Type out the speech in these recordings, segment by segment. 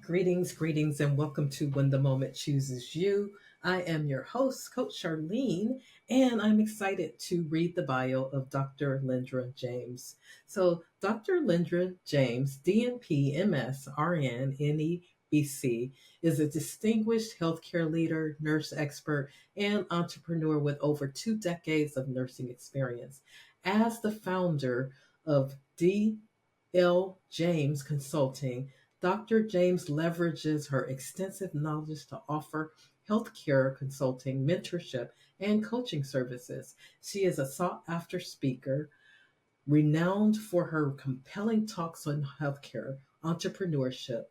Greetings, and welcome to When the Moment Chooses You. I am your host, Coach Charlene, and I'm excited to read the bio of Dr. Lendra James. So, Dr. Lendra James, DNP, MS, RN, NEBC, is a distinguished healthcare leader, nurse expert, and entrepreneur with over 2 decades of nursing experience. As the founder of DLJames Consulting, Dr. James leverages her extensive knowledge to offer healthcare consulting, mentorship, and coaching services. She is a sought after speaker, renowned for her compelling talks on healthcare, entrepreneurship,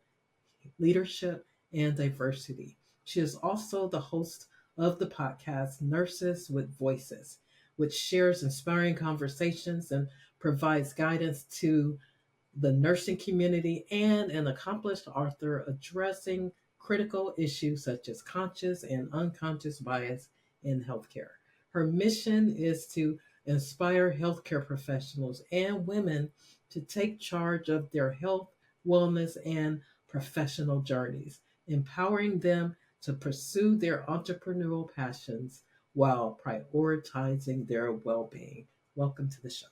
leadership, and diversity. She is also the host of the podcast Nurses with Voices, which shares inspiring conversations and provides guidance to the nursing community, and an accomplished author addressing critical issues such as conscious and unconscious bias in healthcare. Her mission is to inspire healthcare professionals and women to take charge of their health, wellness, and professional journeys, empowering them to pursue their entrepreneurial passions while prioritizing their well being. Welcome to the show.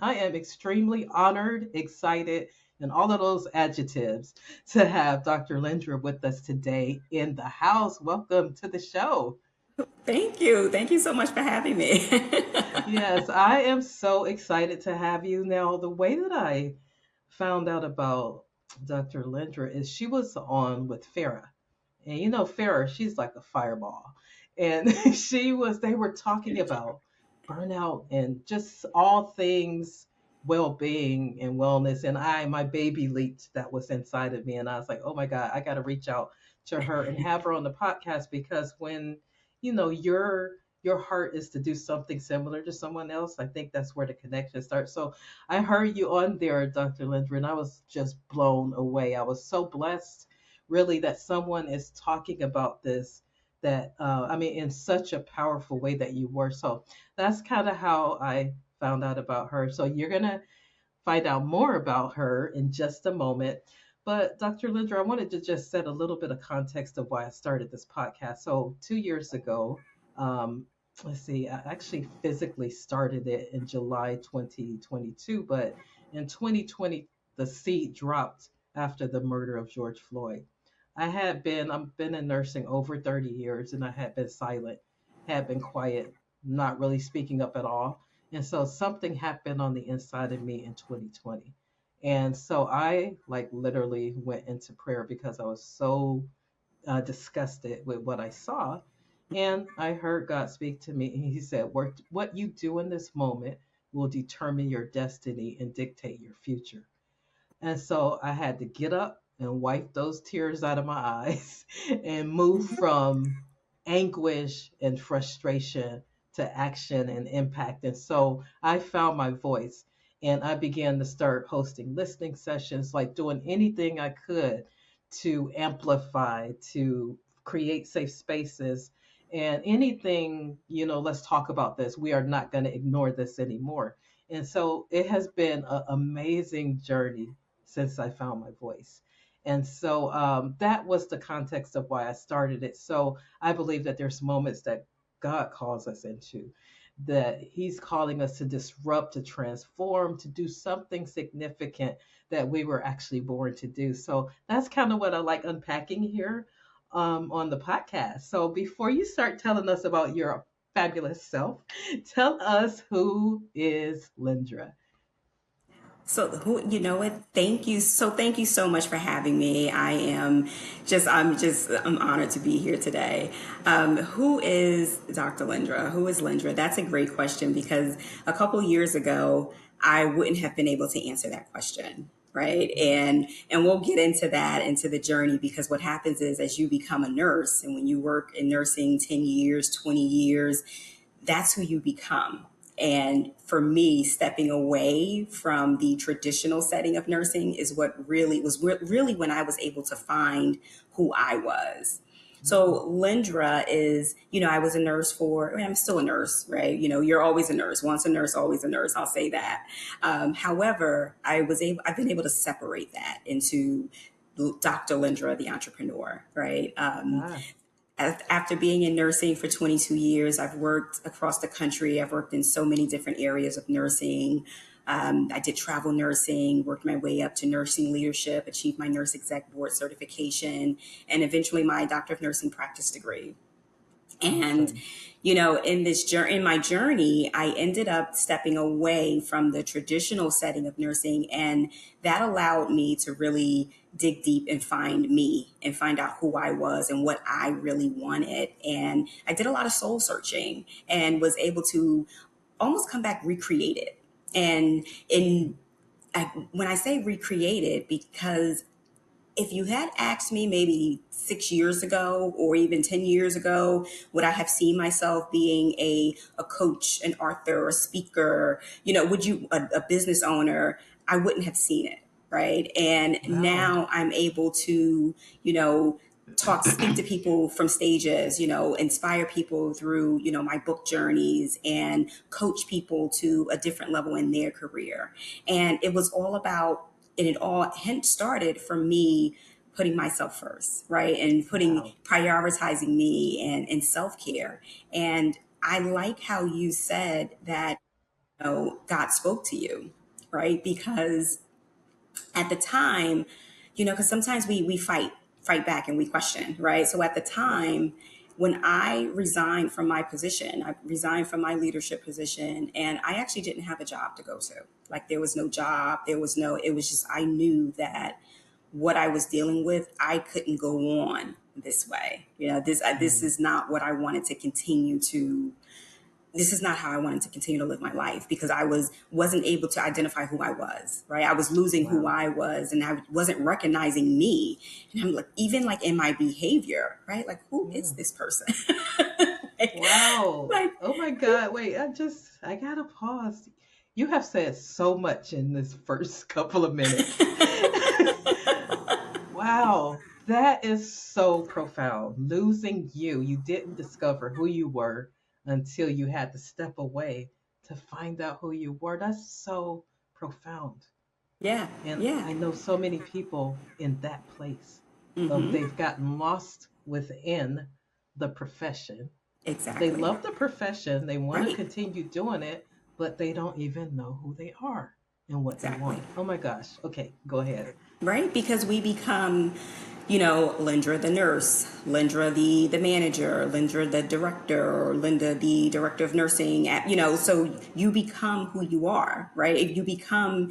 I am extremely honored, excited, and all of those adjectives to have Dr. Lendra with us today in the house. Welcome to the show. Thank you. Thank you so much for having me. Yes, I am so excited to have you. Now, the way that I found out about Dr. Lendra is she was on with Farah. And Farah, she's like a fireball. And they were talking about burnout and just all things well-being and wellness. And my baby leaped that was inside of me. And I was like, oh my God, I got to reach out to her and have her on the podcast because when, your heart is to do something similar to someone else, I think that's where the connection starts. So I heard you on there, Dr. Lindra, and I was just blown away. I was so blessed really that someone is talking about this that in such a powerful way that you were. So that's kind of how I found out about her. So you're gonna find out more about her in just a moment. But Dr. Lindra, I wanted to just set a little bit of context of why I started this podcast. So 2 years ago, um, let's see, I actually physically started it in July 2022, but in 2020, the seed dropped after the murder of George Floyd. I've been in nursing over 30 years and I had been silent, had been quiet, not really speaking up at all. And so something happened on the inside of me in 2020. And so I like literally went into prayer because I was so disgusted with what I saw. And I heard God speak to me, and He said, what you do in this moment will determine your destiny and dictate your future. And so I had to get up and wipe those tears out of my eyes and move from anguish and frustration to action and impact. And so I found my voice and I began to start hosting listening sessions, like doing anything I could to amplify, to create safe spaces. And anything, let's talk about this. We are not going to ignore this anymore. And so it has been an amazing journey since I found my voice. And so that was the context of why I started it. So I believe that there's moments that God calls us into, that He's calling us to disrupt, to transform, to do something significant that we were actually born to do. So that's kind of what I like unpacking here on the podcast. So before you start telling us about your fabulous self, tell us who is Lindra. So who you know what? Thank you. Thank you so much for having me. I'm honored to be here today. Who is Dr. Lendra? Who is Lendra? That's a great question because a couple years ago I wouldn't have been able to answer that question. Right. And we'll get into that, into the journey, because what happens is as you become a nurse and when you work in nursing 10 years, 20 years, that's who you become. And for me, stepping away from the traditional setting of nursing is what really when I was able to find who I was. So Lindra is, I was a nurse I'm still a nurse, right? You're always a nurse. Once a nurse, always a nurse. I'll say that. However, I've been able to separate that into Dr. Lendra, the entrepreneur, right? Ah, After being in nursing for 22 years, I've worked across the country. I've worked in so many different areas of nursing. I did travel nursing, worked my way up to nursing leadership, achieved my nurse exec board certification, and eventually my doctor of nursing practice degree. And, awesome. in this journey, in my journey, I ended up stepping away from the traditional setting of nursing. And that allowed me to really dig deep and find me and find out who I was and what I really wanted. And I did a lot of soul searching and was able to almost come back recreated. And when I say recreated, because if you had asked me maybe 6 years ago or even 10 years ago, would I have seen myself being a coach, an author, a speaker, would you, a business owner? I wouldn't have seen it. Right. And Wow. now I'm able to, speak to people from stages, inspire people through, my book journeys and coach people to a different level in their career. And it was all about, and it all hence started from me putting myself first, right? And Wow. prioritizing me and self-care. And I like how you said that, God spoke to you, right? Because at the time, because sometimes we fight back and we question, right? So at the Yes. time, when I resigned from my position, I resigned from my leadership position, and I actually didn't have a job to go to. Like there was no job, it was just, I knew that what I was dealing with, I couldn't go on this way. This Mm, is not what I wanted to continue to. This is not how I wanted to continue to live my life, because I wasn't able to identify who I was. Right, I was losing who wow. I was, and I wasn't recognizing me. And I'm like, even like in my behavior, right? Like, who is Yeah. this person? like, Wow. like, Oh my God. Wait, I gotta pause. You have said so much in this first couple of minutes. Wow. That is so profound. Losing you. You didn't discover who you were until you had to step away to find out who you were. That's so profound. yeah, And yeah, I know so many people in that place of mm-hmm, they've gotten lost within the profession. They exactly, love the profession, they want to right, continue doing it, but they don't even know who they are and what they exactly. want. Oh my gosh. Okay, go ahead. Right, because we become, Lindra the nurse, Lindra the manager, Lindra the director, or Linda the director of nursing at, so you become who you are, right? If you become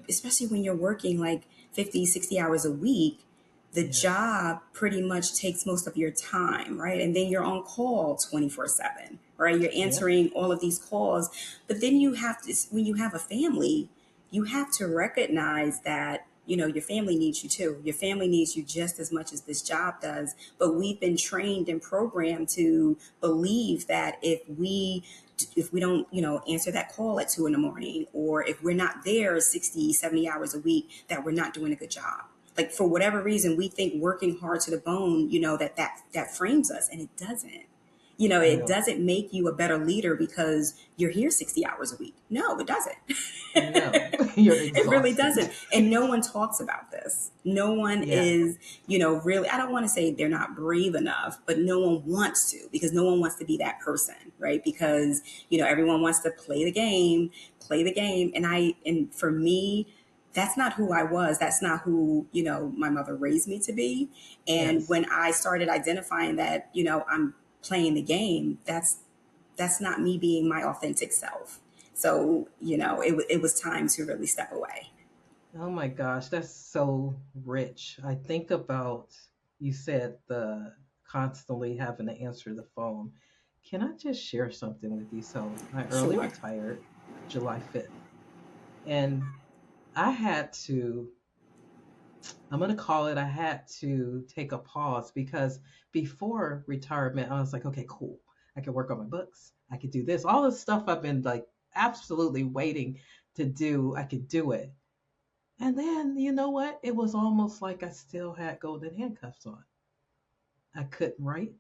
especially when you're working like 50, 60 hours a week, the Yes. job pretty much takes most of your time, right? And then you're on call 24/7, right? You're Yes. answering all of these calls. But then you have to, when you have a family, you have to recognize that, your family needs you too. Your family needs you just as much as this job does. But we've been trained and programmed to believe that if we don't, answer that call at 2 in the morning, or if we're not there 60, 70 hours a week, that we're not doing a good job. Like for whatever reason, we think working hard to the bone, that frames us, and it doesn't. It No. doesn't make you a better leader because you're here 60 hours a week. No, it doesn't. No. You're It really exhausted. doesn't. And no one talks about this. No one Yes. is, really, I don't want to say they're not brave enough, but no one wants to, because no one wants to be that person, right? Because, everyone wants to play the game. And for me, that's not who I was. That's not who, my mother raised me to be. And Yes. when I started identifying that, I'm playing the game, that's not me being my authentic self. So, it was time to really step away. Oh my gosh, that's so rich. I think about you said the constantly having to answer the phone. Can I just share something with you? So I early Sure. retired July 5th, and I had to, I'm going to call it, I had to take a pause because before retirement, I was like, okay, cool. I could work on my books. I could do this. All the stuff I've been like absolutely waiting to do, I could do it. And then, you know what? It was almost like I still had golden handcuffs on. I couldn't write.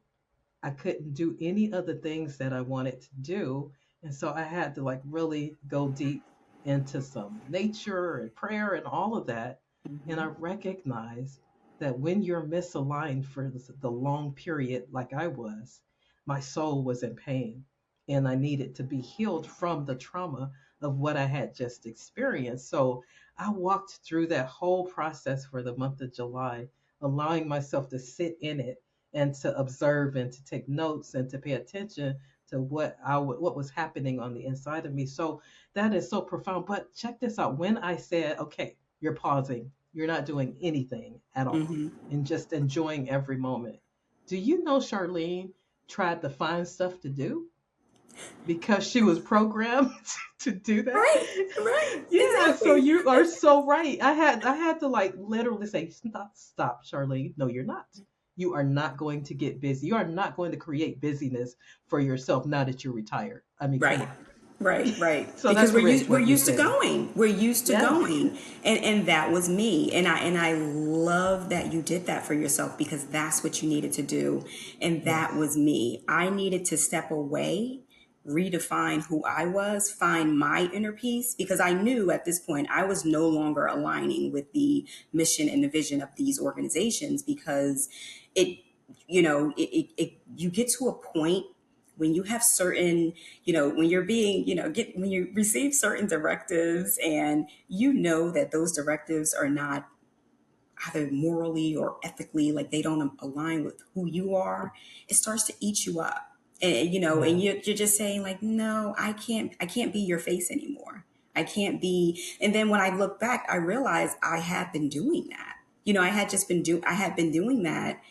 I couldn't do any of the things that I wanted to do. And so I had to like really go deep into some nature and prayer and all of that. And I Mm-hmm. recognized that when you're misaligned for the long period, like I was, my soul was in pain. And I needed to be healed from the trauma of what I had just experienced. So I walked through that whole process for the month of July, allowing myself to sit in it and to observe and to take notes and to pay attention to what was happening on the inside of me. So that is so profound. But check this out. When I said, okay, you're pausing, you're not doing anything at all, Mm-hmm. and just enjoying every moment. Do you know Charlene tried to find stuff to do because she was programmed to do that? Right, right, Yeah, so exactly. you are so right. I had to like literally say, stop, Charlene. No, you're not. You are not going to get busy. You are not going to create busyness for yourself now that you're retired. I mean, come Right. on. Right, right. So Because that's rich we're what you're used to saying. going. We're used to Yes. going. And that was me. And I love that you did that for yourself because that's what you needed to do. And that Yes. was me. I needed to step away, redefine who I was, find my inner peace because I knew at this point I was no longer aligning with the mission and the vision of these organizations because it you get to a point when you have certain, when you're being, when you receive certain directives and you know that those directives are not either morally or ethically, like they don't align with who you are, it starts to eat you up. And Yeah. you're just saying like, no, I can't be your face anymore. I can't be. And then when I look back, I realized I had been doing that. I had been doing that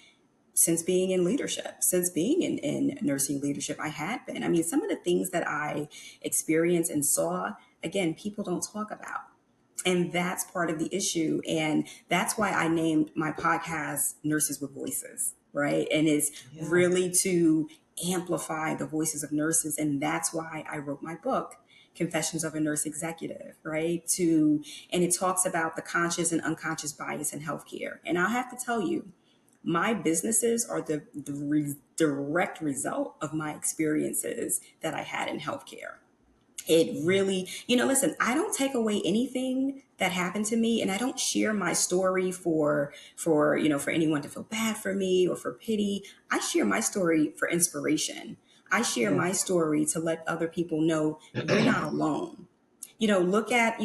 since being in leadership, since being in nursing leadership. I had been. I mean, some of the things that I experienced and saw, again, people don't talk about. And that's part of the issue. And that's why I named my podcast Nurses with Voices, right? And it's Yeah. really to amplify the voices of nurses. And that's why I wrote my book, Confessions of a Nurse Executive, right? And it talks about the conscious and unconscious bias in healthcare. And I'll have to tell you, my businesses are the direct result of my experiences that I had in healthcare. It Yeah. really, listen, I don't take away anything that happened to me, and I don't share my story for anyone to feel bad for me or for pity. I share my story for inspiration. I share my Yes. story to let other people know you're not alone. Look at,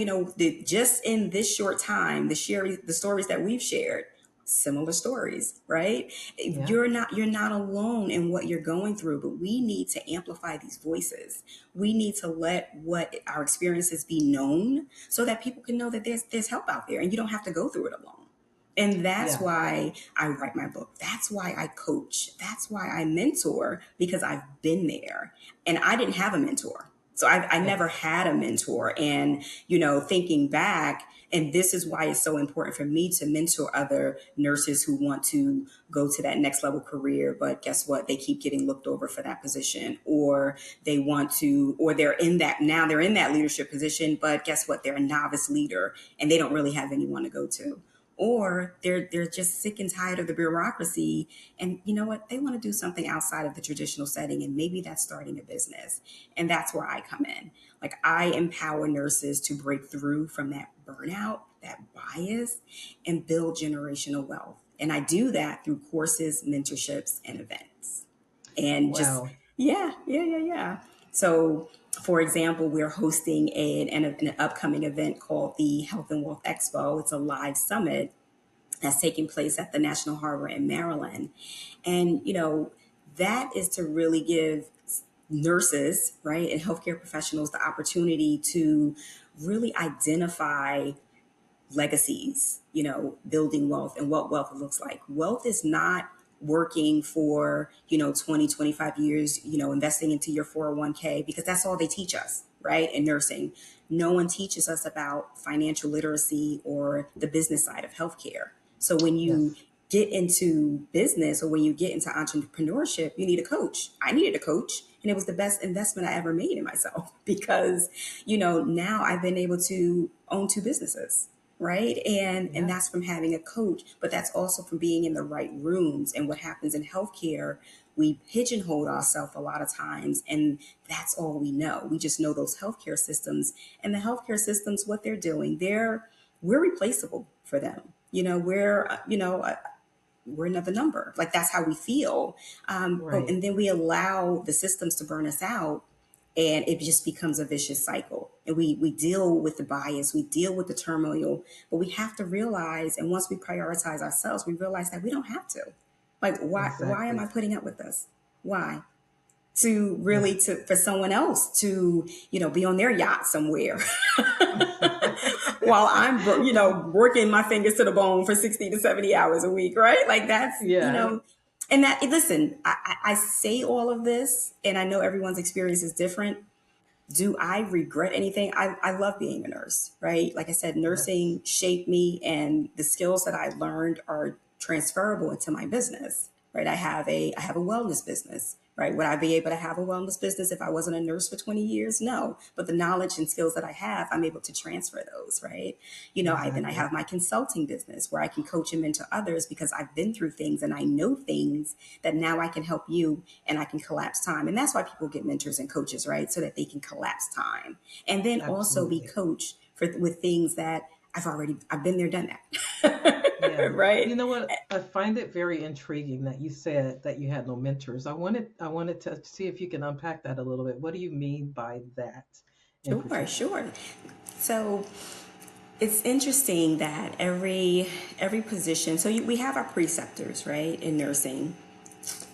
just in this short time, the stories that we've shared, similar stories, right? Yeah. You're not alone in what you're going through, but we need to amplify these voices. We need to let what our experiences be known so that people can know that there's help out there and you don't have to go through it alone. And that's Yeah. why I write my book. That's why I coach. That's why I mentor, because I've been there and I didn't have a mentor. So I never Yes. had a mentor. And, thinking back, and this is why it's so important for me to mentor other nurses who want to go to that next level career. But guess what? They keep getting looked over for that position, or they want to, or they're in that leadership position. But guess what? They're a novice leader and they don't really have anyone to go to, or they're just sick and tired of the bureaucracy, and you know what, they want to do something outside of the traditional setting, and maybe that's starting a business. And that's where I come in. Like, I empower nurses to break through from that burnout, that bias, and build generational wealth. And I do that through courses, mentorships, and events. And just, Wow. yeah, yeah, yeah, yeah. So, for example, we're hosting an upcoming event called the Health and Wealth Expo. It's a live summit that's taking place at the National Harbor in Maryland. And, that is to really give nurses, right, and healthcare professionals the opportunity to really identify legacies, building wealth and what wealth looks like. Wealth is not working for, 20, 25 years, investing into your 401k, because that's all they teach us, right? In nursing, no one teaches us about financial literacy or the business side of healthcare. So when you Yes. get into business or when you get into entrepreneurship, you need a coach. I needed a coach, and it was the best investment I ever made in myself because, now I've been able to own two businesses, right? And Yeah. that's from having a coach, but that's also from being in the right rooms. And what happens in healthcare, we pigeonhole ourselves a lot of times, and that's all we know. We just know those healthcare systems, and the healthcare systems, what they're doing, we're replaceable for them. We're another number. Like that's how we feel. But Right. and then we allow the systems to burn us out, and it just becomes a vicious cycle. And we deal with the bias, we deal with the turmoil, but we have to realize. And once we prioritize ourselves, we realize that we don't have to. Like why am I Exactly. putting up with this? Why? To Yeah. really to for someone else to be on their yacht somewhere while I'm working my fingers to the bone for 60 to 70 hours a week, right? Like that's Yeah. and that listen, I say all of this and I know everyone's experience is different. Do I regret anything? I love being a nurse, right? Like I said, Yes. nursing shaped me, and the skills that I learned are transferable into my business, right? I have a wellness business, right? Would I be able to have a wellness business if I wasn't a nurse for 20 years? No, but the knowledge and skills that I have, I'm able to transfer those, right? Then I Exactly. have my consulting business where I can coach and mentor others because I've been through things and I know things that now I can help you and I can collapse time. And that's why people get mentors and coaches, right? So that they can collapse time and then also be Absolutely. coached with things that I've been there, done that. Yeah. Right? You know what? I find it very intriguing that you said that you had no mentors. I wanted to see if you can unpack that a little bit. What do you mean by that in Sure, particular? sure. So it's interesting that every position. So we have our preceptors, right, in nursing.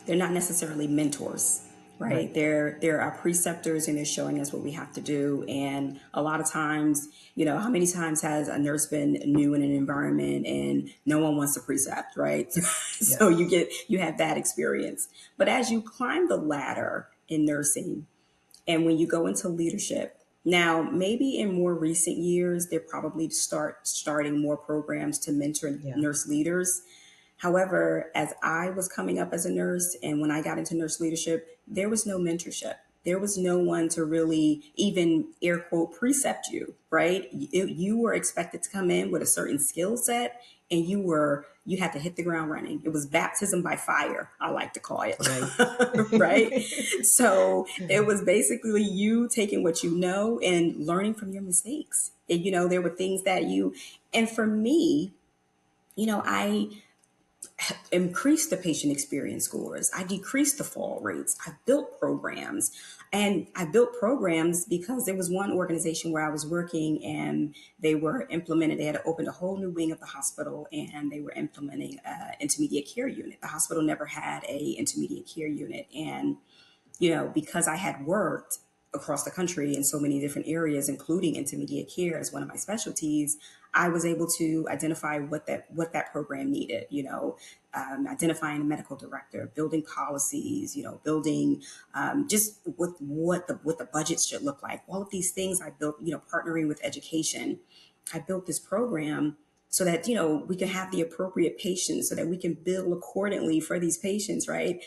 They're not necessarily mentors, right? Right. They're our preceptors and they're showing us what we have to do. And a lot of times, how many times has a nurse been new in an environment and no one wants to precept, right? So Yes. you have that experience. But as you climb the ladder in nursing and when you go into leadership, now maybe in more recent years, they're probably starting more programs to mentor Yeah. nurse leaders. However, as I was coming up as a nurse and when I got into nurse leadership, there was no mentorship. There was no one to really even air quote precept you, right? You were expected to come in with a certain skill set and you had to hit the ground running. It was baptism by fire, I like to call it. Right. Right? So it was basically you taking what you know and learning from your mistakes. And, there were things that and for me, I increased the patient experience scores. I decreased the fall rates. I built programs. And I built programs because there was one organization where I was working and they were implemented, they had opened a whole new wing of the hospital and they were implementing an intermediate care unit. The hospital never had a intermediate care unit. And because I had worked across the country in so many different areas, including intermediate care as one of my specialties, I was able to identify what that program needed. Identifying a medical director, building policies, building just what the budgets should look like. All of these things I built. Partnering with education, I built this program so that we can have the appropriate patients, so that we can bill accordingly for these patients, right?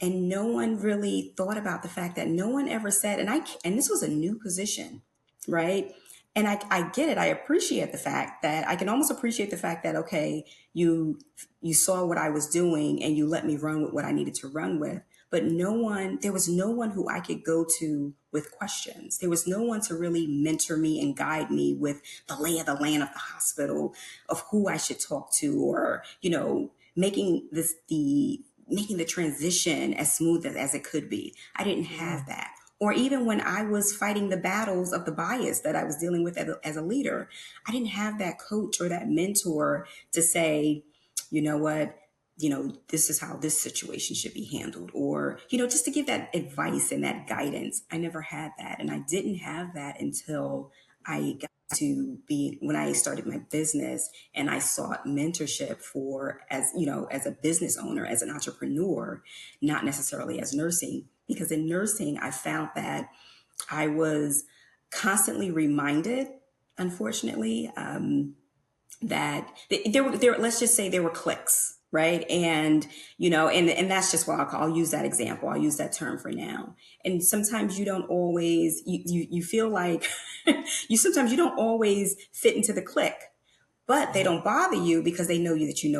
And no one really thought about the fact that no one ever said, and this was a new position, right? And I get it. I appreciate the fact that I can almost appreciate the fact that, okay, you saw what I was doing and you let me run with what I needed to run with. But there was no one who I could go to with questions. There was no one to really mentor me and guide me with the lay of the land of the hospital, of who I should talk to, or, making the transition as smooth as it could be. I didn't Yeah. have that. Or even when I was fighting the battles of the bias that I was dealing with as a leader, I didn't have that coach or that mentor to say, you know what, this is how this situation should be handled, or, just to give that advice and that guidance. I never had that. And I didn't have that until I got to be when I started my business and I sought mentorship for as a business owner, as an entrepreneur, not necessarily as nursing. Because in nursing, I found that I was constantly reminded, unfortunately, that there let's just say there were clicks, right? And and that's just what I'll use that example, I'll use that term for now. And sometimes you don't always you feel like you sometimes you don't always fit into the click, but they Right. don't bother you because they know you that you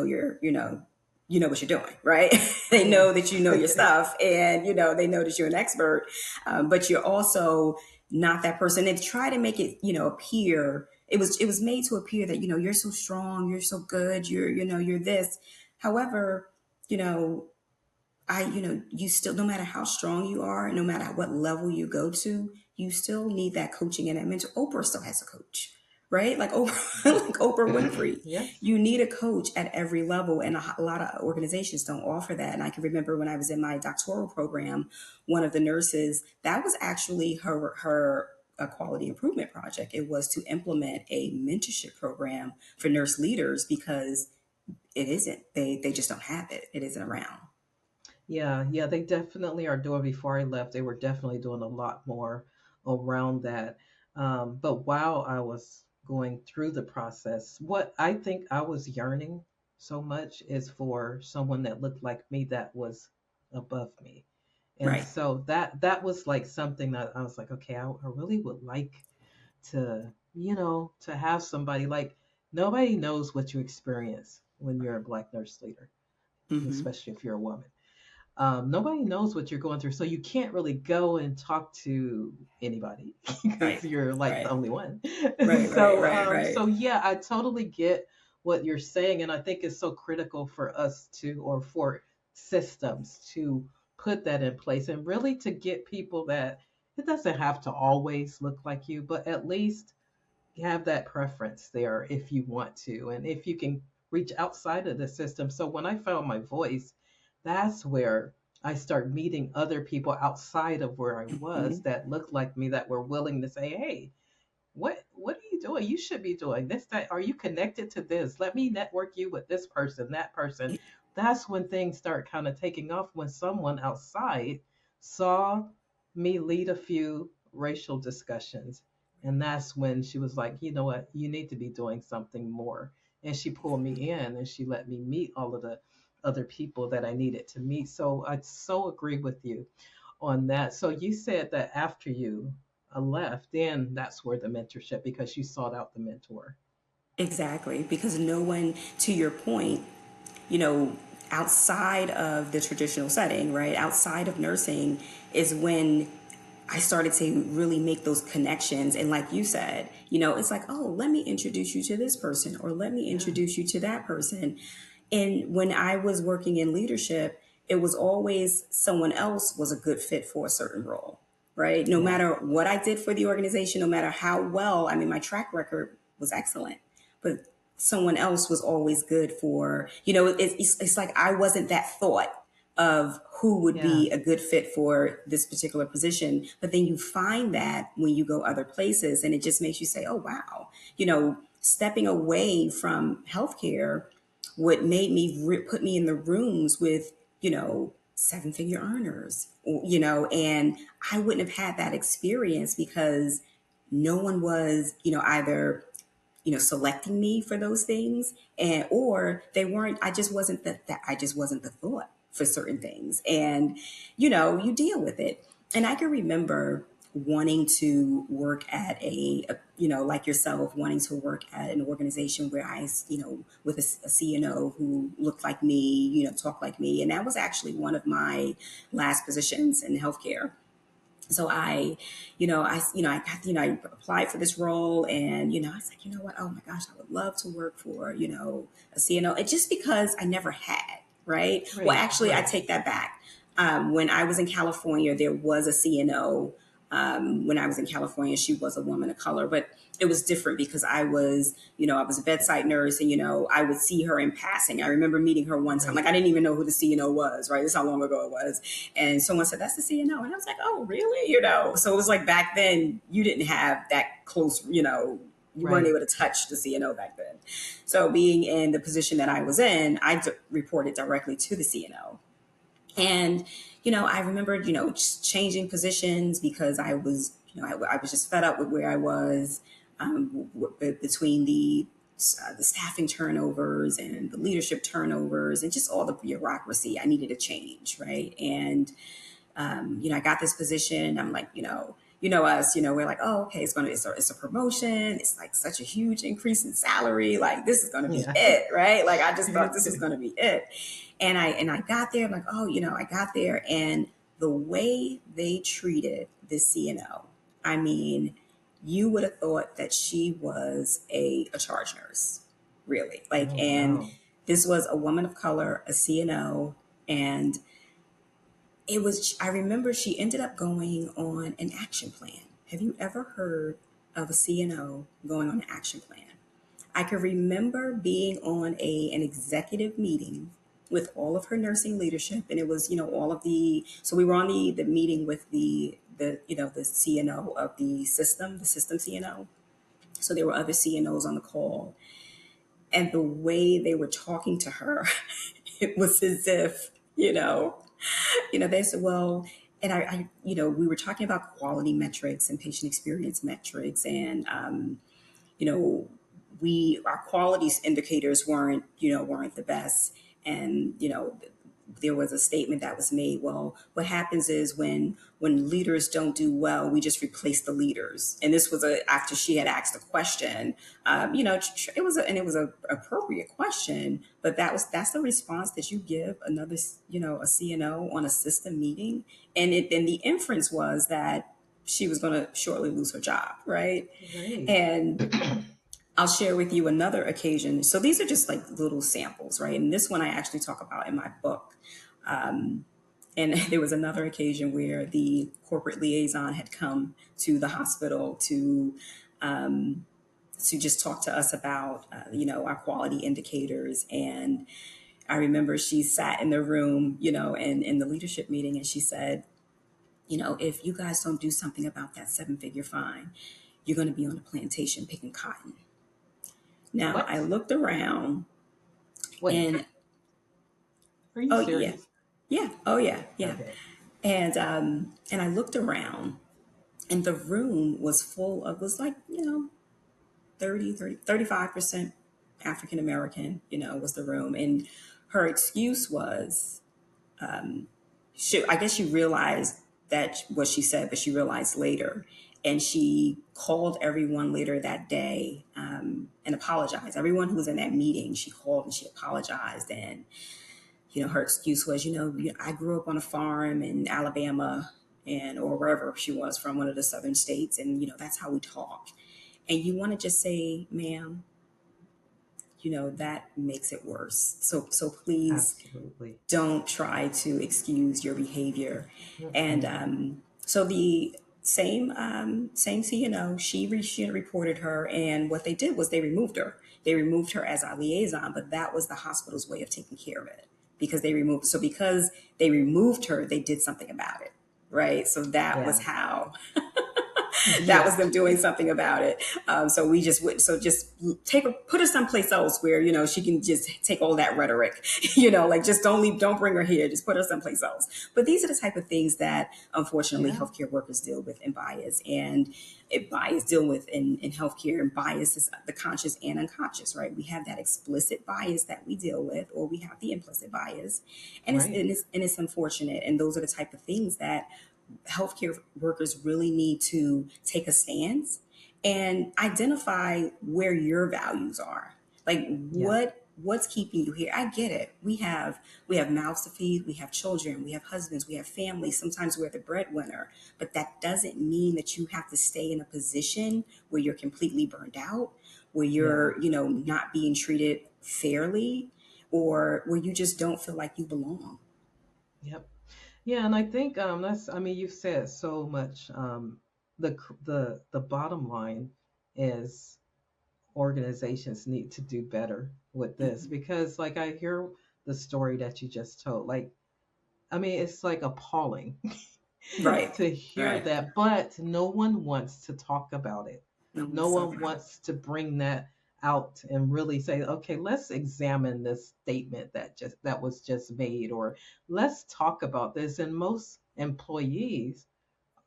know what you're doing, right? They know that Yes. you know your stuff, and they know that you're an expert, but you're also not that person. They try to make it appear it was made to appear that, you're so strong, you're so good, you're this. However, you know, you still, no matter how strong you are, no matter what level you go to, you still need that coaching and that mentor. Oprah still has a coach, right? Like Oprah, like Oprah Winfrey. Yes. You need a coach at every level, and a lot of organizations don't offer that. And I can remember when I was in my doctoral program, one of the nurses, that was actually her a quality improvement project. It was to implement a mentorship program for nurse leaders because it isn't. They just don't have it. It isn't around. Yeah, yeah, they definitely are doing. Before I left, they were definitely doing a lot more around that. But while I was going through the process, what I think I was yearning so much is for someone that looked like me that was above me. And Right. so that was like something that I was like, okay, I really would like to, to have somebody like nobody knows what you experience when you're a Black nurse leader, Hmm. especially if you're a woman. Nobody knows what you're going through, so you can't really go and talk to anybody because Right. you're like the Right. only one. Right. Right. so, Right. um, Right. so yeah, I totally get what you're saying, and I think it's so critical for us to, or for systems to put that in place, and really to get people that it doesn't have to always look like you, but at least have that preference there if you want to, and if you can reach outside of the system. So when I found my voice, that's where I start meeting other people outside of where I was Hmm. that looked like me, that were willing to say, hey, what are you doing? You should be doing this, that. Are you connected to this? Let me network you with this person, that person. That's when things start kind of taking off, when someone outside saw me lead a few racial discussions. And that's when she was like, you know what, you need to be doing something more. And she pulled me in and she let me meet all of the other people that I needed to meet. So I so agree with you on that. So you said that after you left, then that's where the mentorship, because you sought out the mentor. Exactly. Because no one, to your point, you know, outside of the traditional setting, right? Outside of nursing is when I started to really make those connections. And like you said, it's like, oh, let me introduce you to this person or let me Yeah, introduce you to that person. And when I was working in leadership, it was always someone else was a good fit for a certain role, right? No yeah, matter what I did for the organization, no matter how well, I mean, my track record was excellent, but someone else was always good for, it's like I wasn't that thought of who would yeah, be a good fit for this particular position. But then you find that when you go other places, and it just makes you say, oh, wow, stepping away from healthcare, what made me put me in the rooms with, seven-figure earners, and I wouldn't have had that experience because no one was, either selecting me for those things, and or they weren't. I just wasn't that I just wasn't the thought for certain things, and you deal with it. And I can remember wanting to work at like yourself, wanting to work at an organization where with a CNO who looked like me, talked like me, and that was actually one of my last positions in healthcare. So I applied for this role, and I was like, what? Oh my gosh, I would love to work for a CNO. And just because I never had, right? Well, right, actually, I right, take that back. When I was in California, there was a CNO. When I was in California, she was a woman of color, but it was different because I was a bedside nurse, and I would see her in passing. I remember meeting her one time. right, Like, I didn't even know who the CNO was, right? This is how long ago it was. And someone said, that's the CNO. And I was like, oh, really? So it was like back then you didn't have that close, you weren't right. able to touch the CNO back then. So being in the position that I was in, reported directly to the CNO. And, I remember, just changing positions because I was, I was just fed up with where I was, between the staffing turnovers and the leadership turnovers and just all the bureaucracy. I needed a change, right? And I got this position. I'm like, us, we're like, oh, okay, it's a promotion. It's like such a huge increase in salary. Like, this is gonna be Yeah. it, right? Like, I just thought this was gonna be it. And I got there, I'm like, oh, I got there, and the way they treated the CNO, I mean, you would have thought that she was a charge nurse, really. Like, Oh, and wow. this was a woman of color, a CNO, and it was, I remember she ended up going on an action plan. Have you ever heard of a CNO going on an action plan? I can remember being on an executive meeting with all of her nursing leadership, and it was, all of the, so we were on the meeting with the CNO of the system CNO. So there were other CNOs on the call, and the way they were talking to her, it was as if, they said, well, and we were talking about quality metrics and patient experience metrics, and you know, our quality indicators weren't the best, and there was a statement that was made. Well, what happens is when leaders don't do well, we just replace the leaders. And this was after she had asked a question. It was a appropriate question, but that's the response that you give another, a CNO on a system meeting, and the inference was that she was going to shortly lose her job, right? Right. And I'll share with you another occasion. So these are just like little samples, right? And this one I actually talk about in my book. And there was another occasion where the corporate liaison had come to the hospital to just talk to us about, our quality indicators. And I remember she sat in the room, and in the leadership meeting, and she said, if you guys don't do something about that 7-figure fine, you're going to be on a plantation picking cotton. Now I What? looked around Wait, and are you oh yeah, serious? yeah, oh yeah, yeah. Okay. And I looked around and the room was full of, was like, 35% African American, was the room. And her excuse was, I guess she realized that what she said, but she realized later. And she called everyone later that day and apologized. Everyone who was in that meeting, she called and she apologized. And, her excuse was, I grew up on a farm in Alabama or wherever she was from, one of the southern states. And, that's how we talk. And you want to just say, ma'am, that makes it worse. So please Absolutely. don't try to excuse your behavior. And Mm-mm. so the same CNO, she reported her, and what they did was they removed her. They removed her as our liaison, but that was the hospital's way of taking care of it because they removed her, they did something about it, right? So that was Yeah. how that was Yeah. them doing something about it. So we just would, so just put her someplace else where, she can just take all that rhetoric, like just don't bring her here, just put her someplace else. But these are the type of things that unfortunately Yeah. healthcare workers deal with in bias, and bias deal with in healthcare. And bias is the conscious and unconscious, right? We have that explicit bias that we deal with, or we have the implicit bias. And Right. it's unfortunate. And those are the type of things that healthcare workers really need to take a stance and identify where your values are. Like Yeah. what's keeping you here? I get it. We have mouths to feed, we have children, we have husbands, we have families. Sometimes we're the breadwinner, but that doesn't mean that you have to stay in a position where you're completely burned out, where Yeah. you're, not being treated fairly, or where you just don't feel like you belong. Yep. Yeah, and I think that's, I mean, you've said so much. The bottom line is organizations need to do better with this, Mhm. because like I hear the story that you just told. Like, I mean, it's like appalling Right. to hear Right. that, but no one wants to talk about it. No No one's talking one about it. wants to bring that out and really say, okay, let's examine this statement that was just made, or let's talk about this. And most employees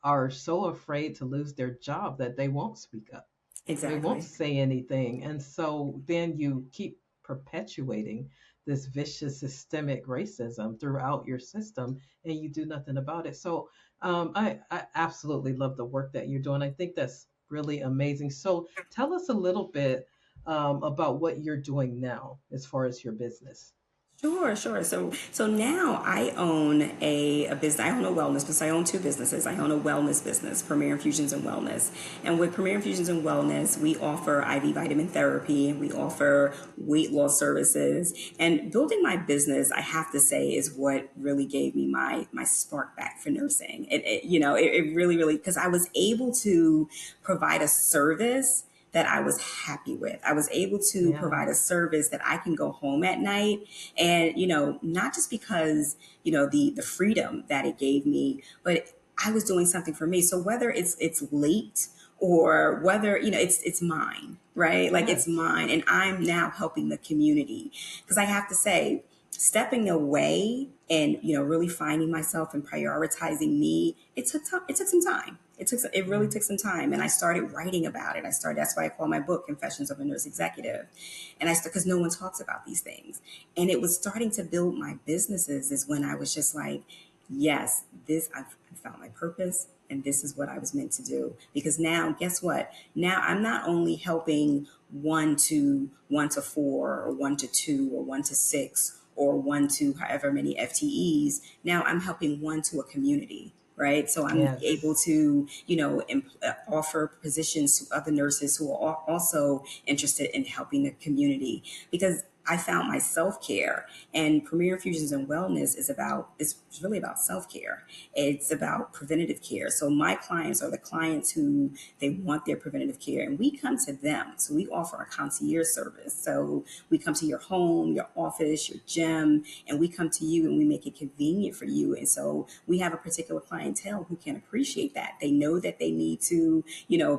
are so afraid to lose their job that they won't speak up. They won't Exactly. say anything. And so then you keep perpetuating this vicious systemic racism throughout your system, and you do nothing about it. So I absolutely love the work that you're doing. I think that's really amazing. So tell us a little bit about what you're doing now as far as your business. Sure, sure. So now I own a business. I own a wellness business. I own two businesses. I own a wellness business, Premier Infusions and Wellness. And with Premier Infusions and Wellness, we offer IV vitamin therapy. We offer weight loss services. And building my business, I have to say, is what really gave me my spark back for nursing. It really, really, because I was able to provide a service that I was happy with. I was able to Yeah. provide a service that I can go home at night and, not just because, the freedom that it gave me, but I was doing something for me. So whether it's late or whether, it's mine, right? Like it's Yes. mine and I'm now helping the community. Because I have to say, stepping away and really finding myself and prioritizing me, it took some time. It really Yeah. took some time, and I started writing about it. That's why I call my book Confessions of a Nurse Executive. And because no one talks about these things, and it was starting to build my businesses is when I was just like, yes, this I've found my purpose, and this is what I was meant to do. Because now, guess what? Now I'm not only helping one to four, or one to two, or one to six, or one to however many FTEs. Now I'm helping one to a community, right? So I'm able Yes. to, offer positions to other nurses who are also interested in helping the community because I found my self care, and Premier Infusions and Wellness is really about self care. It's about preventative care. So my clients are the clients who they want their preventative care, and we come to them. So we offer a concierge service. So we come to your home, your office, your gym, and we come to you and we make it convenient for you. And so we have a particular clientele who can appreciate that. They know that they need to,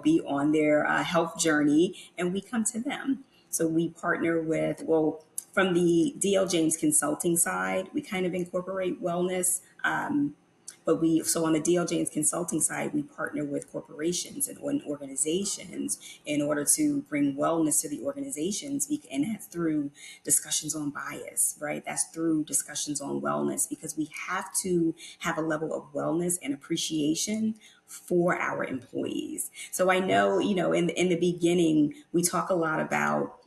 be on their health journey, and we come to them. So we partner with, well, from the DLJames Consulting side, we kind of incorporate wellness. So on the DLJames Consulting side, we partner with corporations and organizations in order to bring wellness to the organizations, and that's through discussions on bias, right? That's through discussions on wellness because we have to have a level of wellness and appreciation for our employees. So I know, Yes. in the beginning, we talk a lot about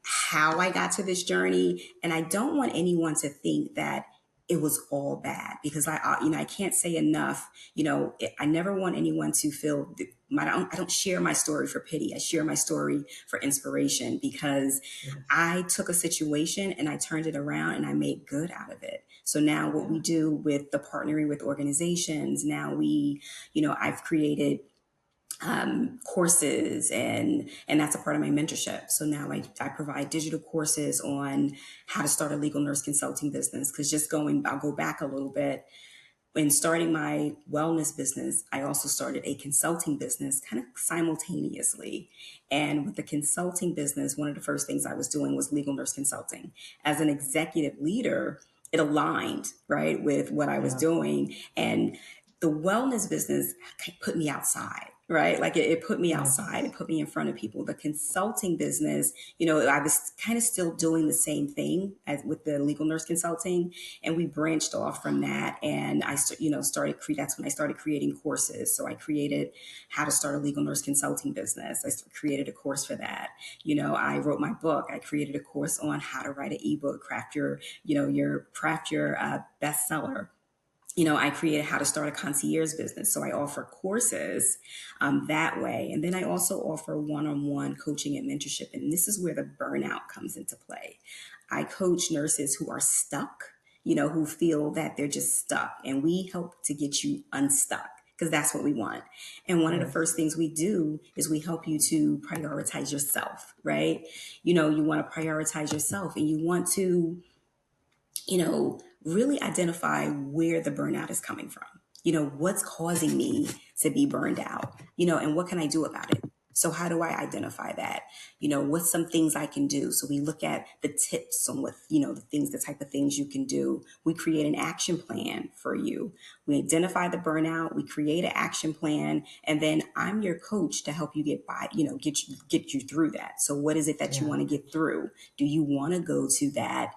how I got to this journey, and I don't want anyone to think that it was all bad because I can't say enough. I never want anyone to feel. I don't share my story for pity. I share my story for inspiration because Yes. I took a situation and I turned it around and I made good out of it. So now what we Yeah. do with the partnering with organizations, now I've created courses and that's a part of my mentorship. So now I provide digital courses on how to start a legal nurse consulting business. Because I'll go back a little bit. When starting my wellness business, I also started a consulting business kind of simultaneously. And with the consulting business, one of the first things I was doing was legal nurse consulting. As an executive leader, it aligned, right, with what I was Yeah. doing. And the wellness business put me outside, right? Like it put me outside, it Yes. put me in front of people. The consulting business, I was kind of still doing the same thing as with the legal nurse consulting, and we branched off from that. And that's when I started creating courses. So I created how to start a legal nurse consulting business. I created a course for that. I wrote my book. I created a course on how to write an ebook, craft your bestseller. I created how to start a concierge business. So I offer courses that way. And then I also offer one-on-one coaching and mentorship. And this is where the burnout comes into play. I coach nurses who are stuck, who feel that they're just stuck. And we help to get you unstuck because that's what we want. And one of the first Yes. things we do is we help you to prioritize yourself, right? You want to prioritize yourself and you want to really identify where the burnout is coming from. What's causing me to be burned out, and what can I do about it? So how do I identify that? What's some things I can do? So we look at the tips on the type of things you can do. We create an action plan for you. We identify the burnout, we create an action plan, and then I'm your coach to help you get by, get you through that. So what is it that you Yeah. want to get through? Do you want to go to that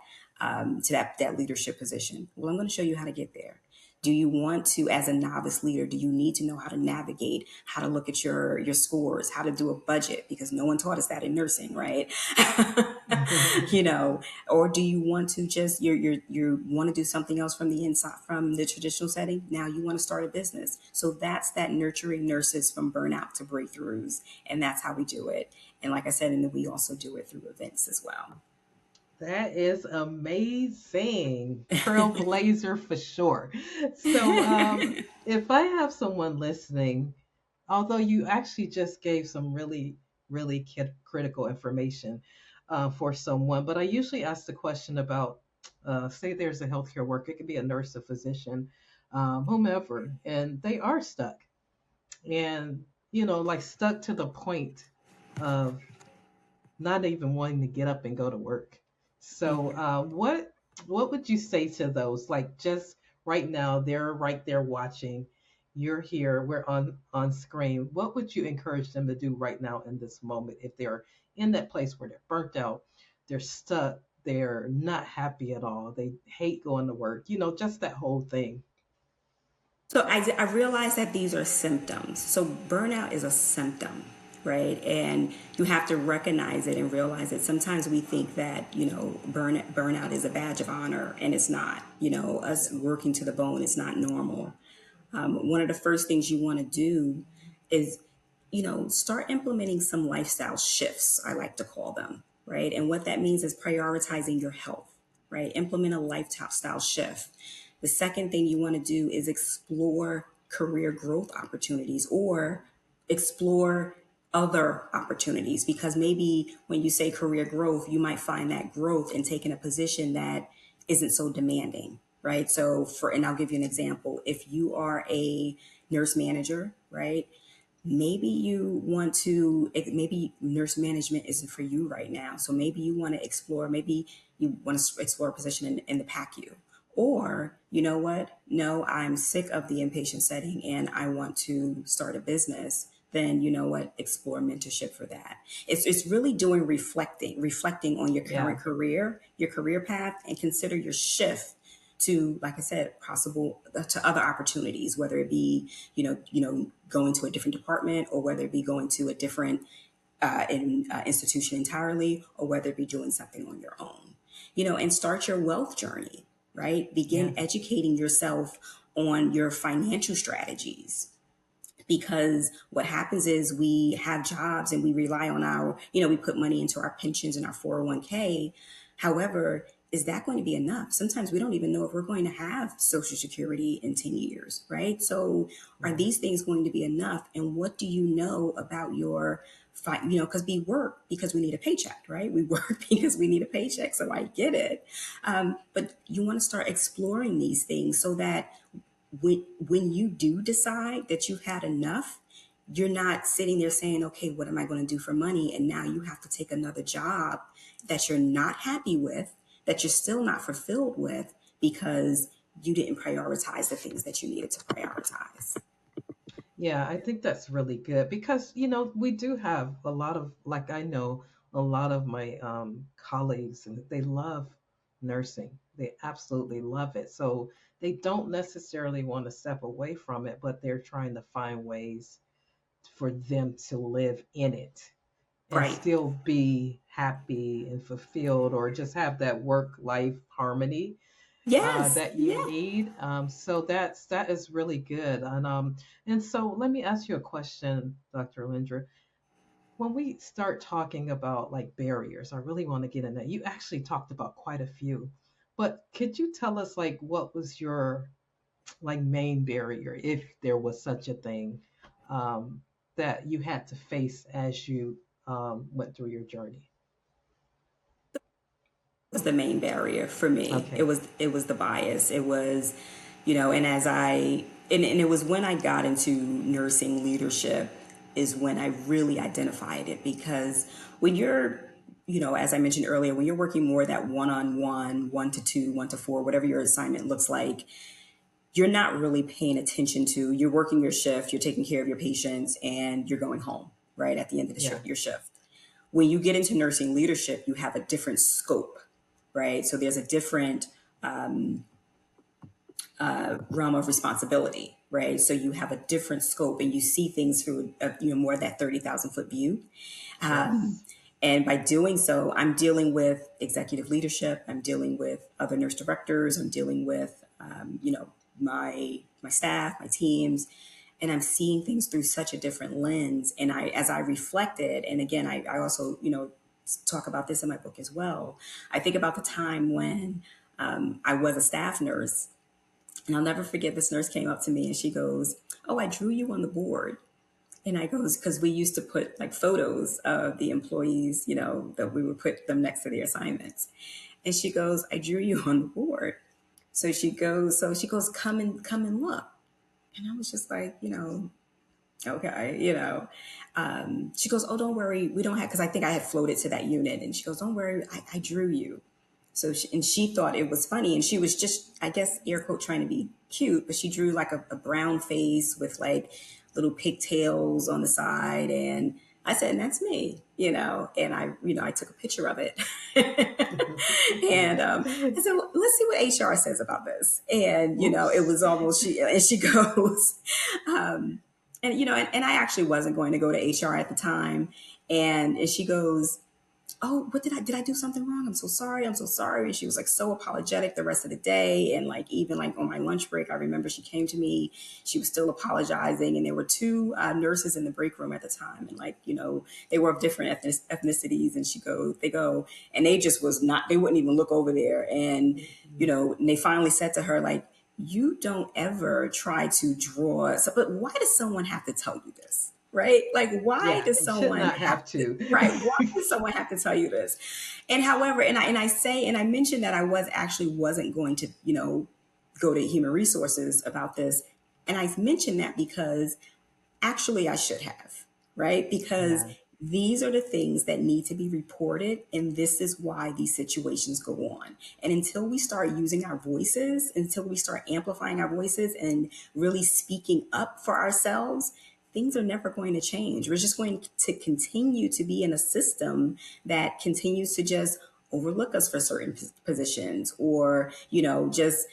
leadership position? Well, I'm going to show you how to get there. Do you want to, as a novice leader, do you need to know how to navigate, how to look at your scores, how to do a budget? Because no one taught us that in nursing, right? you know, or do you want to just you want to do something else from the inside, from the traditional setting? Now you want to start a business. So that's that nurturing nurses from burnout to breakthroughs, and that's how we do it. And like I said, and then we also do it through events as well. That is amazing. Trailblazer for sure. So, if I have someone listening, although you actually just gave some really, really critical information for someone, but I usually ask the question about, say, there's a healthcare worker, it could be a nurse, a physician, whomever, and they are stuck, and like stuck to the point of not even wanting to get up and go to work. So, what would you say to those? Like just right now, they're right there watching. You're here. We're on screen. What would you encourage them to do right now in this moment if they're in that place where they're burnt out, they're stuck, they're not happy at all, they hate going to work. Just that whole thing. So I realize that these are symptoms. So burnout is a symptom, right? And you have to recognize it and realize that sometimes we think that, burnout is a badge of honor, and it's not. Us Yeah. working to the bone is not normal. One of the first things you want to do is, start implementing some lifestyle shifts, I like to call them, right? And what that means is prioritizing your health, right? Implement a lifestyle shift. The second thing you want to do is explore career growth opportunities, or explore other opportunities, because maybe when you say career growth, you might find that growth in taking a position that isn't so demanding, right? So and I'll give you an example. If you are a nurse manager, right? Maybe nurse management isn't for you right now. So maybe you want to explore, maybe you want to explore a position in the PACU. Or, you know what? No, I'm sick of the inpatient setting and I want to start a business. Then, you know what? Explore mentorship for that. It's really doing reflecting on your Yeah. current career, your career path, and consider your shift to, like I said, possible to other opportunities, whether it be, going to a different department, or whether it be going to a different institution entirely, or whether it be doing something on your own, and start your wealth journey, right? Begin Yeah. educating yourself on your financial strategies, because what happens is we have jobs and we rely on we put money into our pensions and our 401k. However, is that going to be enough? Sometimes we don't even know if we're going to have Social Security in 10 years, right? So are Right. these things going to be enough? And what do you know about because we work because we need a paycheck, right? We work because we need a paycheck. So I get it. But you want to start exploring these things so that when you do decide that you've had enough, you're not sitting there saying, okay, what am I going to do for money? And now you have to take another job that you're not happy with, that you're still not fulfilled with, because you didn't prioritize the things that you needed to prioritize. Yeah, I think that's really good because, we do have a lot of, like, I know a lot of my colleagues, and they love nursing. They absolutely love it. So they don't necessarily want to step away from it, but they're trying to find ways for them to live in it and Right. still be happy and fulfilled, or just have that work life harmony Yes. that you Yeah. need. So that is really good. And so let me ask you a question, Dr. Lindra. When we start talking about like barriers, I really want to get in that. You actually talked about quite a few, but could you tell us like what was your like main barrier, if there was such a thing, um, that you had to face as you went through your journey? Was the main barrier for me. It Okay. was it was the bias. It was, and and it was when I got into nursing leadership is when I really identified it, because when you're, as I mentioned earlier, when you're working more that one-on-one, 1 to 2, 1 to 4, whatever your assignment looks like, you're not really paying attention to, you're working your shift, you're taking care of your patients, and you're going home, right, at the end of Yeah. your shift. When you get into nursing leadership, you have a different scope, right? So there's a different realm of responsibility, right? So you have a different scope and you see things through more of that 30,000 foot view. Um, Yes. and by doing so, I'm dealing with executive leadership. I'm dealing with other nurse directors. I'm dealing with, my staff, my teams, and I'm seeing things through such a different lens. And as I reflected, and again, I also, talk about this in my book as well. I think about the time when I was a staff nurse, and I'll never forget this nurse came up to me and she goes, "Oh, I drew you on the board." And I goes, because we used to put like photos of the employees, that we would put them next to their assignments. And she goes, "I drew you on the board." So she goes, come and look. And I was just like, okay, she goes, "Oh, don't worry. We don't have," because I think I had floated to that unit. And she goes, "Don't worry. I drew you." And she thought it was funny. And she was just, I guess, air quote, trying to be cute, but she drew like a brown face with like little pigtails on the side. And I said, "And that's me. And I took a picture of it. And I said, "Well, let's see what HR says about this." And, it Oops. was almost, she goes, um, and I actually wasn't going to go to HR at the time. And she goes, "Oh, what did I do something wrong? I'm so sorry. I'm so sorry." And she was like so apologetic the rest of the day. And like, even like on my lunch break, I remember she came to me, she was still apologizing. And there were two nurses in the break room at the time. And like, they were of different ethnicities. And they go, and they just was not, they wouldn't even look over there. And they finally said to her, like, "You don't ever try to draw. So, but why does someone have to tell you this? Right? Like, why Yeah, does you should someone not have have to, to. right? Why does someone have to tell you this?" And however, and I mentioned that I wasn't going to, go to human resources about this. And I mentioned that because actually I should have, right? Because Yeah. these are the things that need to be reported, and this is why these situations go on. And until we start using our voices, until we start amplifying our voices and really speaking up for ourselves, things are never going to change. We're just going to continue to be in a system that continues to just overlook us for certain positions, or just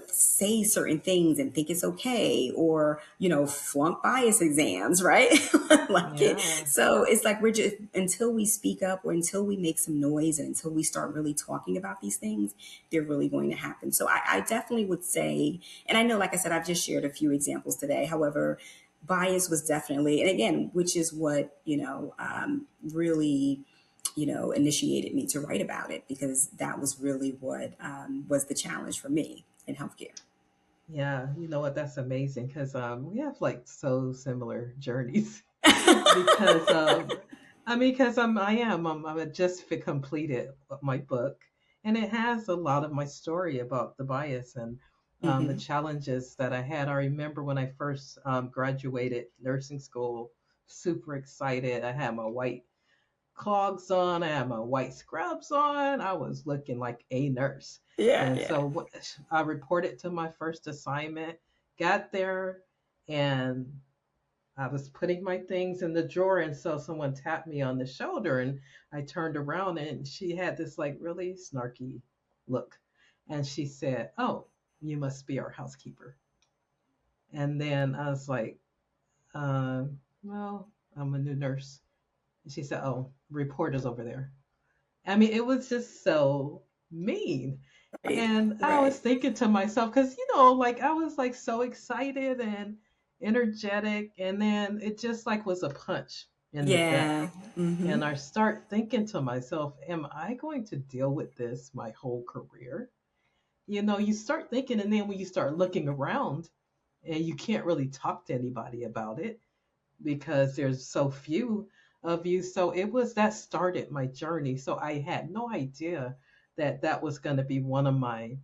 say certain things and think it's okay, or flunk bias exams, right? Like it. Yeah. So it's like, we're just, until we speak up or until we make some noise and until we start really talking about these things, they're really going to happen. So I definitely would say, and I know, like I said, I've just shared a few examples today. However, bias was definitely, and again, which is what really initiated me to write about it, because that was really what was the challenge for me in healthcare. Yeah, you know what? That's amazing because we have like so similar journeys. Because I mean, because I just completed my book, and it has a lot of my story about the bias and the Hmm. challenges that I had. I remember when I first graduated nursing school, super excited. I had my white clogs on, I had my white scrubs on. I was looking like a nurse. Yeah, And yeah, so I reported to my first assignment, got there, and I was putting my things in the drawer. And so someone tapped me on the shoulder, and I turned around, and she had this like really snarky look. And she said, "Oh, you must be our housekeeper." And then I was like, well, I'm a new nurse. And she said, "Oh, reporter's over there." I mean, it was just so mean. right, And I was right. thinking to myself, because, like I was like so excited and energetic. And then it just like was a punch in the gut. Yeah. Hmm. And I start thinking to myself, am I going to deal with this my whole career? You start thinking, and then when you start looking around and you can't really talk to anybody about it because there's so few of you. So it was that started my journey. So I had no idea that that was going to be one of my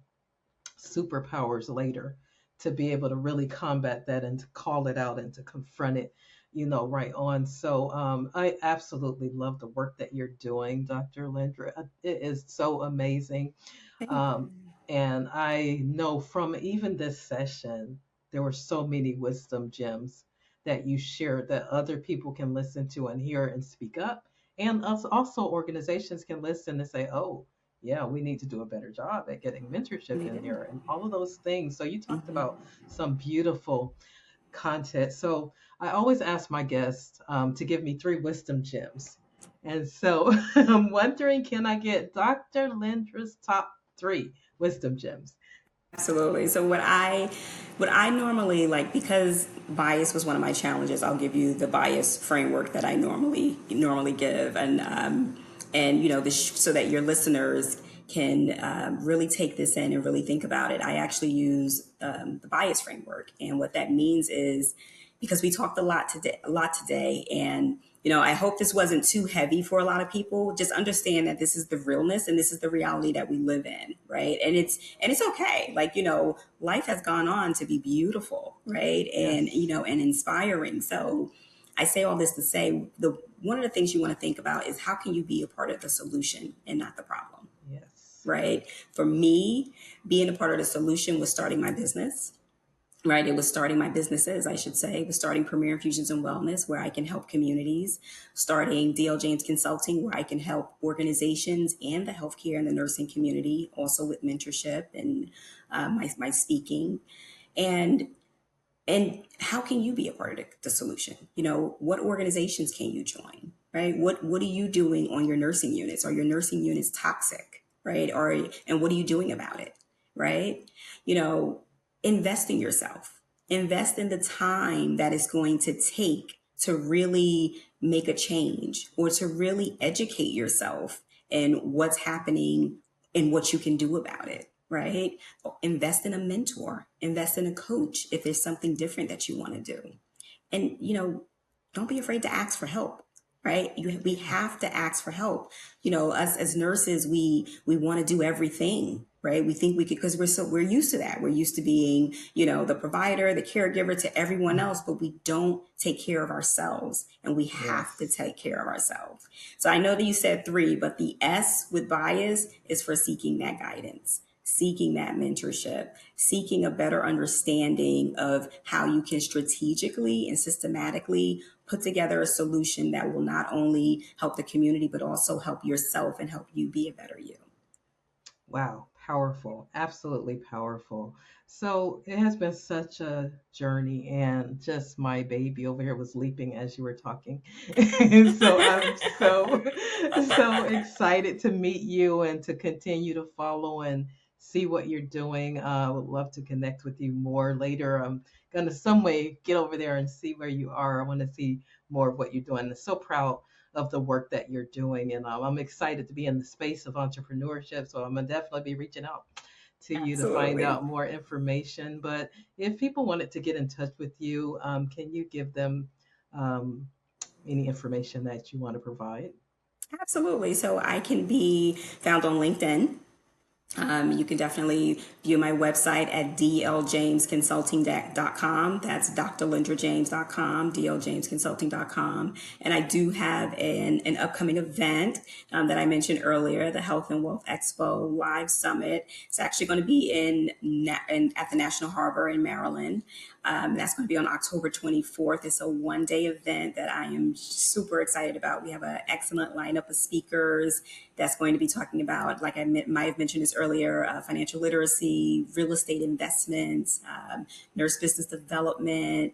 superpowers later, to be able to really combat that and to call it out and to confront it, right on. So I absolutely love the work that you're doing, Dr. Lendra. It is so amazing. Thank you. Um, and I know from even this session, there were so many wisdom gems that you shared that other people can listen to and hear and speak up. And us also, organizations can listen and say, oh, yeah, we need to do a better job at getting mentorship We in do. there and all of those things. So you talked Hmm. about some beautiful content. So I always ask my guests to give me three wisdom gems. And so I'm wondering, can I get Dr. Lendra's top three wisdom gems? Absolutely. So what I normally like, because bias was one of my challenges, I'll give you the bias framework that I normally give, and so that your listeners can really take this in and really think about it. I actually use the bias framework, and what that means is, because we talked a lot today, and I hope this wasn't too heavy for a lot of people. Just understand that this is the realness and this is the reality that we live in, right? And it's okay. Like, life has gone on to be beautiful, right? And Yes, and inspiring. So I say all this to say, the one of the things you want to think about is, how can you be a part of the solution and not the problem, yes, right? For me, being a part of the solution was starting my business. Right, it was starting my businesses, I should say. It was starting Premier Infusions and Wellness, where I can help communities. Starting DLJames Consulting, where I can help organizations and the healthcare and the nursing community, also with mentorship and my speaking. And and how can you be a part of the solution? What organizations can you join? Right? What are you doing on your nursing units? Are your nursing units toxic? Right? And what are you doing about it? Right? You know, invest in yourself. Invest in the time that it's going to take to really make a change, or to really educate yourself in what's happening and what you can do about it. Right? Invest in a mentor, invest in a coach if there's something different that you want to do. And don't be afraid to ask for help. Right? We have to ask for help. Us as nurses, we want to do everything. Right? We think we could, because we're used to that. We're used to being, the provider, the caregiver to everyone else, but we don't take care of ourselves, and we have to yes. take care of ourselves. So I know that you said three, but the S with bias is for seeking that guidance, seeking that mentorship, seeking a better understanding of how you can strategically and systematically put together a solution that will not only help the community, but also help yourself and help you be a better you. Wow, powerful, absolutely powerful. So it has been such a journey, and just my baby over here was leaping as you were talking. And so I'm so excited to meet you and to continue to follow and see what you're doing. I would love to connect with you more later. I'm gonna some way get over there and see where you are. I want to see more of what you're doing. I'm so proud of the work that you're doing. And I'm excited to be in the space of entrepreneurship. So I'm going to definitely be reaching out to you to find Absolutely. out more information. But if people wanted to get in touch with you, can you give them um, any information that you want to provide? Absolutely. So I can be found on LinkedIn. You can definitely view my website at dljamesconsulting.com. That's drlendrajames.com, dljamesconsulting.com. And I do have an upcoming event that I mentioned earlier, the Health and Wealth Expo Live Summit. It's actually going to be at the National Harbor in Maryland. That's going to be on October 24th. It's a one-day event that I am super excited about. We have an excellent lineup of speakers that's going to be talking about, like I might have mentioned this earlier, financial literacy, real estate investments, nurse business development,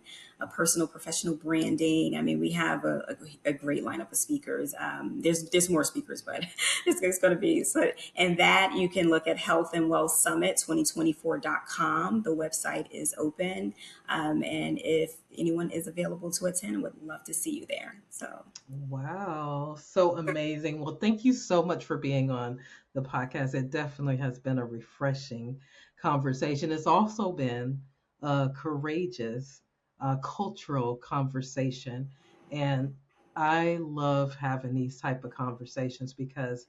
personal professional branding. I mean, we have a great lineup of speakers. There's more speakers, but it's going to be so. And that you can look at Health and Wealth Summit 2024.com. The website is open, and if anyone is available to attend, would love to see you there. So. Wow, so amazing. Well, thank you so much for being on the podcast. It definitely has been a refreshing conversation. It's also been a courageous, cultural conversation. And I love having these type of conversations because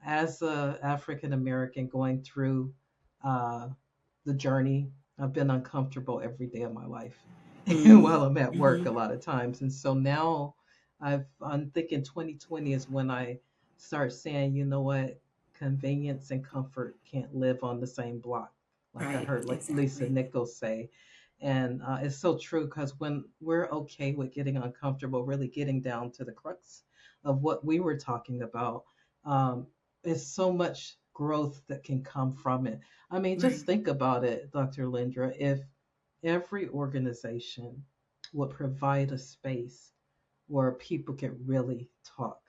as a African American going through uh, the journey, I've been uncomfortable every day of my life while I'm at work Mm-hmm. a lot of times. And so now I'm thinking 2020 is when I start saying, you know what, convenience and comfort can't live on the same block. Like I Right, heard like Lisa exactly. Nichols say. And it's so true because when we're okay with getting uncomfortable, really getting down to the crux of what we were talking about, um, is so much growth that can come from it. I mean, Right. just think about it, Dr. Lindra. If every organization would provide a space where people could really talk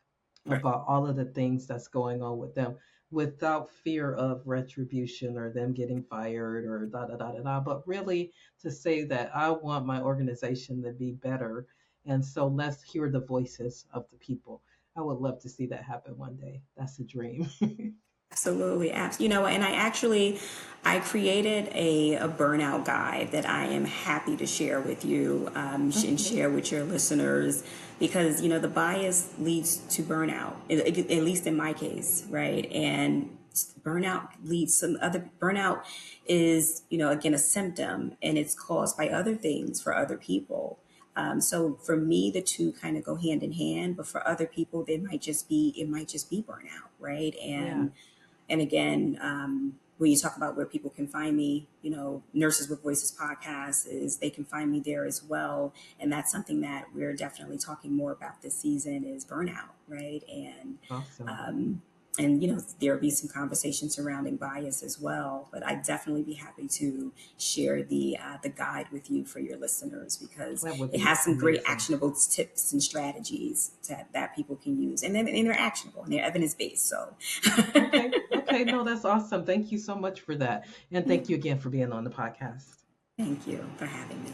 Right. about all of the things that's going on with them without fear of retribution or them getting fired or da da da da da, but really to say that I want my organization to be better. And so let's hear the voices of the people. I would love to see that happen one day. That's a dream. Absolutely. And I created a burnout guide that I am happy to share with you and Okay. share with your listeners because, the bias leads to burnout, at least in my case, right? And burnout is, again, a symptom and it's caused by other things for other people. So for me, the two kind of go hand in hand, but for other people, it might just be burnout, right? Yeah. And again, when you talk about where people can find me, Nurses with Voices podcast is they can find me there as well. And that's something that we're definitely talking more about this season is burnout, right? Awesome. Um, there'll be some conversation surrounding bias as well. But I'd definitely be happy to share the guide with you for your listeners because That would it be has some great amazing. actionable tips and strategies that people can use, and they're actionable and they're evidence based. So, Okay. Okay. No, that's awesome. Thank you so much for that. And thank you again for being on the podcast. thank you for having me.